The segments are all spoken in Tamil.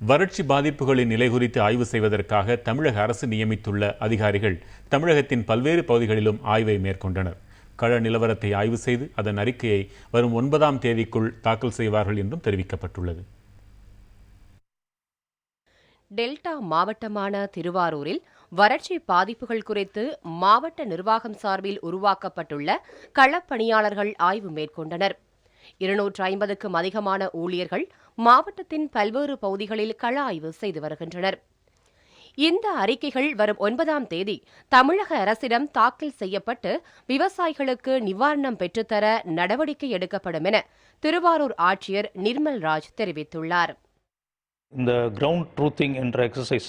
வறட்சி பாதிப்புகளின் நிலை குறித்து ஆய்வு செய்வதற்காக தமிழக அரசு நியமித்துள்ள அதிகாரிகள் தமிழகத்தின் பல்வேறு பகுதிகளிலும் ஆய்வை மேற்கொண்டனர். கள நிலவரத்தை ஆய்வு செய்து அதன் அறிக்கையை வரும் 9ஆம் தேதிக்குள் தாக்கல் செய்வார்கள் என்றும் தெரிவிக்கப்பட்டுள்ளது. டெல்டா மாவட்டமான திருவாரூரில் வறட்சி பாதிப்புகள் குறித்து மாவட்ட நிர்வாகம் சார்பில் உருவாக்கப்பட்டுள்ள களப்பணியாளர்கள் ஆய்வு மேற்கொண்டனர். 250க்கும் அதிகமான ஊழியர்கள் மாவட்டத்தின் பல்வேறு பகுதிகளில் கள ஆய்வு செய்து வருகின்றனர். இந்த அறிக்கைகள் வரும் 9ஆம் தேதி தமிழக அரசிடம் தாக்கல் செய்யப்பட்டு விவசாயிகளுக்கு நிவாரணம் பெற்றுத்தர நடவடிக்கை எடுக்கப்படும் என திருவாரூர் ஆட்சியர் நிர்மல் ராஜ் தெரிவித்துள்ளார். இந்த கிரவுண்ட் ட்ரூத்திங் என்ற எக்ஸசைஸ்,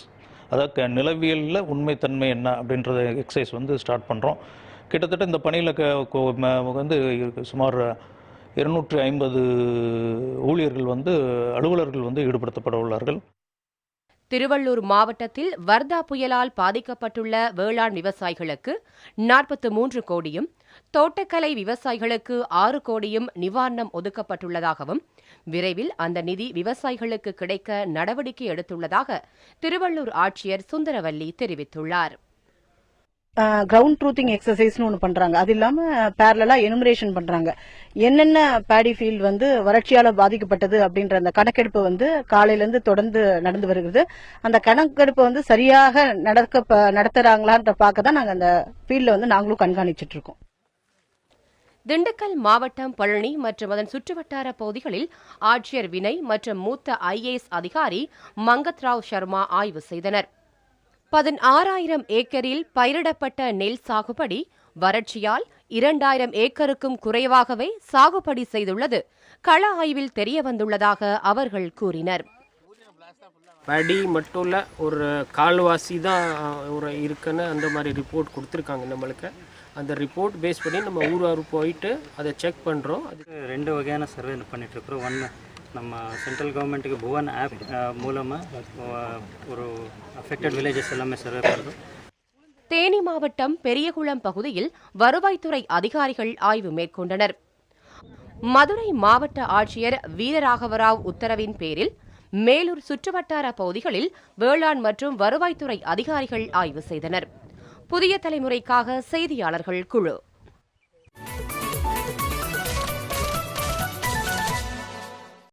அதாவது நிலவியலில் உண்மைத்தன்மை என்ன அப்படின்றத எக்ஸசைஸ் ஸ்டார்ட் பண்ணுறோம். கிட்டத்தட்ட இந்த பணியில் சுமார் 250 ஊழியர்கள் அலுவலர்கள் ஈடுபடுத்தப்பட உள்ளார்கள். திருவள்ளூர் மாவட்டத்தில் வர்தா புயலால் பாதிக்கப்பட்டுள்ள வேளாண் விவசாயிகளுக்கு 43 கோடியும், தோட்டக்கலை விவசாயிகளுக்கு 6 கோடியும் நிவாரணம் ஒதுக்கப்பட்டுள்ளதாகவும் விரைவில் அந்த நிதி விவசாயிகளுக்கு கிடைக்க நடவடிக்கை எடுத்துள்ளதாக திருவள்ளூர் ஆட்சியர் சுந்தரவல்லி தெரிவித்துள்ளார். கிரவுண்ட் ட்ரூத்திங் எக்ஸசைஸ்னு ஒன்று பண்றாங்க. அது இல்லாம பேரலா எனுமரேஷன் பண்றாங்க. என்னென்ன பேடி ஃபீல்ட் வறட்சியால பாதிக்கப்பட்டது அப்படின்ற அந்த கணக்கெடுப்பு காலையில இருந்து தொடர்ந்து நடந்து வருகிறது. அந்த கணக்கெடுப்பு சரியாக நடத்துறாங்களான்ற பார்க்க தான் நாங்க அந்த ஃபீல்ட்ல நாங்களும் கண்காணிச்சிட்டு இருக்கோம். திண்டுக்கல் மாவட்டம் பழனி மற்றும் அதன் சுற்றுவட்டார பகுதிகளில் ஆட்சியர் வினய் மற்றும் மூத்த IAS அதிகாரி மங்கத்ராவ் சர்மா ஆய்வு செய்தனர். 16,000 ஏக்கரில் பயிரிடப்பட்ட நெல் சாகுபடி வறட்சியால் 2,000 ஏக்கருக்கும் குறைவாகவே சாகுபடி செய்துள்ளது கள ஆய்வில் தெரியவந்துள்ளதாக அவர்கள் கூறினர். படி மட்டும் இல்லை, ஒரு கால்வாசி தான் ஒரு இருக்குன்னு அந்த மாதிரி ரிப்போர்ட் கொடுத்துருக்காங்க நம்மளுக்கு. அந்த ரிப்போர்ட் பேஸ் பண்ணி நம்ம ஊர் போயிட்டு அதை செக் பண்ணுறோம். அதுக்கு 2 வகையான சர்வே பண்ணிட்டுருக்குறோம். ஒன்று நம்ம சென்ட்ரல் கவர்மெண்ட்டுக்கு புவன் ஆப் மூலமாக ஒரு அஃபெக்டட் வில்லேஜஸ் எல்லாமே சர்வே பண்ணுறோம். தேனி மாவட்டம் பெரியகுளம் பகுதியில் வருவாய்த்துறை அதிகாரிகள் ஆய்வு மேற்கொண்டனர். மதுரை மாவட்ட ஆட்சியர் வீரராகவராவ் உத்தரவின் பேரில் மேலூர் சுற்றுவட்டார பகுதிகளில் வேளாண் மற்றும் வருவாய்த்துறை அதிகாரிகள் ஆய்வு செய்தனர். புதிய தலைமுறைக்காக செய்தியாளர்கள் குழு.